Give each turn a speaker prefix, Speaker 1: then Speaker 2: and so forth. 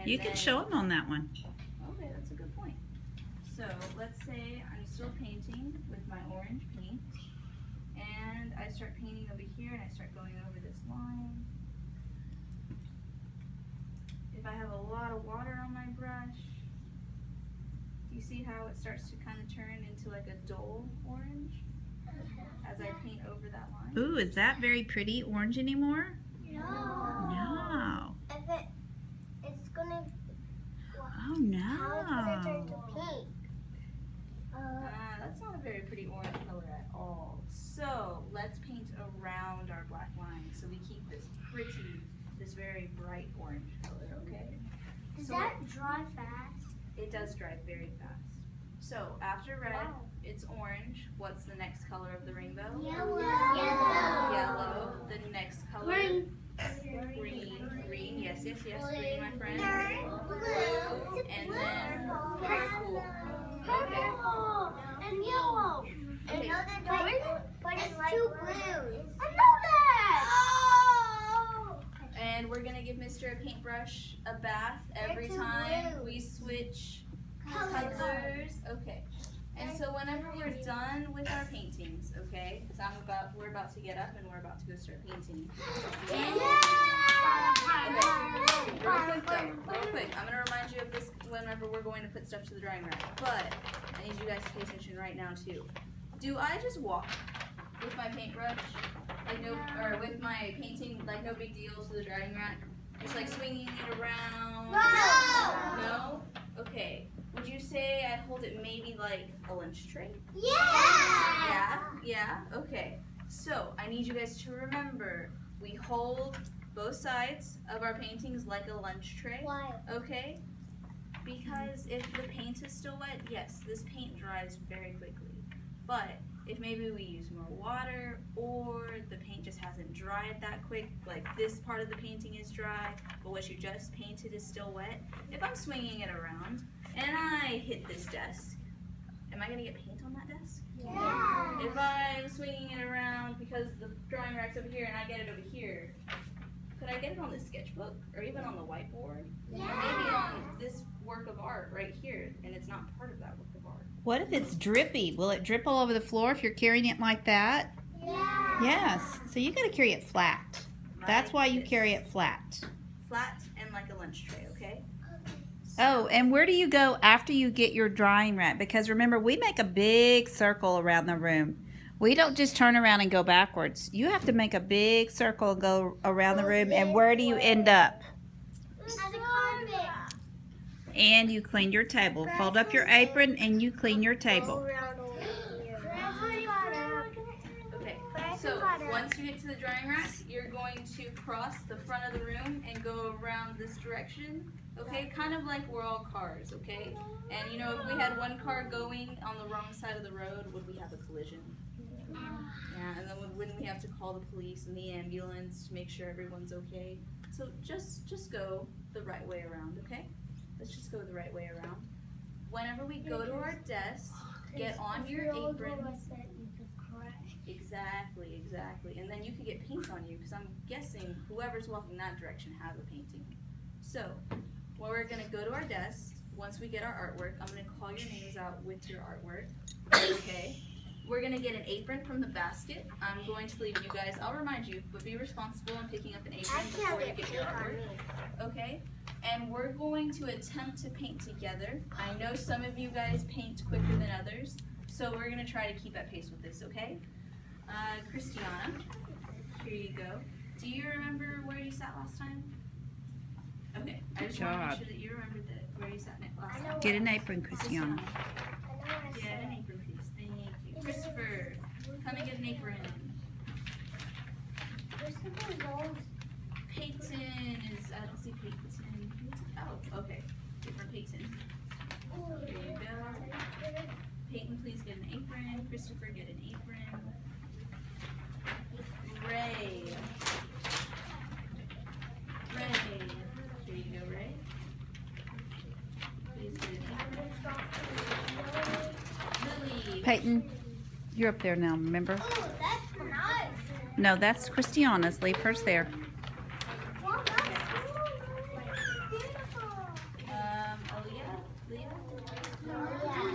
Speaker 1: You can show them on that one.
Speaker 2: Okay, that's a good point. So let's say I'm still painting with my orange paint, and I start painting over here, and I start going over this line. If I have a lot of water on my brush, do you see how it starts to kind of turn into like a dull orange as I paint over that line?
Speaker 1: Ooh, is that very pretty orange anymore?
Speaker 3: No.
Speaker 1: No.
Speaker 3: It's gonna.
Speaker 1: Oh
Speaker 3: How it's gonna turn
Speaker 1: no.
Speaker 3: to pink?
Speaker 2: That's not a very pretty orange color at all. So let's paint around our black line so we keep this pretty, this very bright orange color, okay?
Speaker 3: Does
Speaker 2: So
Speaker 3: that dry fast?
Speaker 2: it does dry very fast. So after red,
Speaker 3: Wow.
Speaker 2: it's orange. What's the next color of the rainbow?
Speaker 3: Yellow.
Speaker 2: Yellow. The next color?
Speaker 3: Green.
Speaker 2: Green. Yes, green, my friend.
Speaker 3: Blue.
Speaker 2: And then purple.
Speaker 3: Purple. And yellow.
Speaker 2: Okay.
Speaker 3: But it's two blues. I know that. Oh.
Speaker 2: And we're gonna give Mr. a paintbrush a bath every
Speaker 3: They're too
Speaker 2: time
Speaker 3: blue.
Speaker 2: we switch colors. Okay. And so whenever we're done with our paintings, okay, because we're about to get up and we're about to go start painting. And, real quick, I'm gonna remind you of this whenever we're going to put stuff to the drying rack. But I need you guys to pay attention right now too. Do I just walk with my paintbrush, or with my painting, like no big deal, to the drying rack? Just like swinging it around? No? Okay. Would you say I hold it maybe like a lunch tray? Yeah? Okay. So, I need you guys to remember, we hold both sides of our paintings like a lunch tray,
Speaker 3: Why?
Speaker 2: okay? Because if the paint is still wet, yes, this paint dries very quickly. But if maybe we use more water, or the paint just hasn't dried that quick, like this part of the painting is dry, but what you just painted is still wet, if I'm swinging it around and I hit this desk, am I gonna get paint on that desk?
Speaker 3: Yeah.
Speaker 2: If I'm swinging it around because the drawing rack's over here and I get it over here, could I get it on this sketchbook or even on the whiteboard? Or maybe on this work of art right here, and it's not part of that work of art.
Speaker 1: What if it's drippy? Will it drip all over the floor if you're carrying it like that?
Speaker 3: Yeah.
Speaker 1: Yes. So you got to carry it flat. That's why you
Speaker 2: Like
Speaker 1: carry
Speaker 2: this.
Speaker 1: it flat.
Speaker 2: Flat and like a lunch tray, okay?
Speaker 1: Oh, and where do you go after you get your drying rack? Because remember, we make a big circle around the room. We don't just turn around and go backwards. You have to make a big circle and go around the room. And where do you end up?
Speaker 3: At the carpet.
Speaker 1: And you clean your table. Fold up your apron and you clean your table.
Speaker 2: Okay, so once you get to the drying rack, you're going to cross the front of the room and go around this direction, okay? Kind of like we're all cars, okay? And you know, if we had one car going on the wrong side of the road, would we have a collision? Yeah, and then wouldn't we have to call the police and the ambulance to make sure everyone's okay? So just go the right way around, okay? Let's just go the right way around. Whenever we go to our desk, get on your apron. Exactly. And then you could get paint on you, because I'm guessing whoever's walking that direction has a painting. So, when we're gonna go to our desk, once we get our artwork, I'm gonna call your names out with your artwork, okay? We're gonna get an apron from the basket. I'm going to leave you guys, I'll remind you, but be responsible in picking up an apron before you get your artwork, okay? And we're going to attempt to paint together. I know some of you guys paint quicker than others, so we're gonna try to keep at pace with this, okay? Christiana, here you go. Do you remember where you sat last time? Okay, I just want to make sure that you remembered where you sat last time.
Speaker 1: Get an apron, Christiana.
Speaker 2: Get an apron, please. Thank you. Christopher, come and get an apron. Peyton is, I don't see Peyton. Oh, okay. Different Peyton. Here you go. Peyton, please get an apron. Christopher, get an apron. Ray. Here you go, Ray. Please get an apron. Lily.
Speaker 1: Peyton, you're up there now, remember?
Speaker 3: Oh, that's nice.
Speaker 1: No, that's Christiana's. Leave hers there.
Speaker 3: Well, that's beautiful.
Speaker 2: Leave it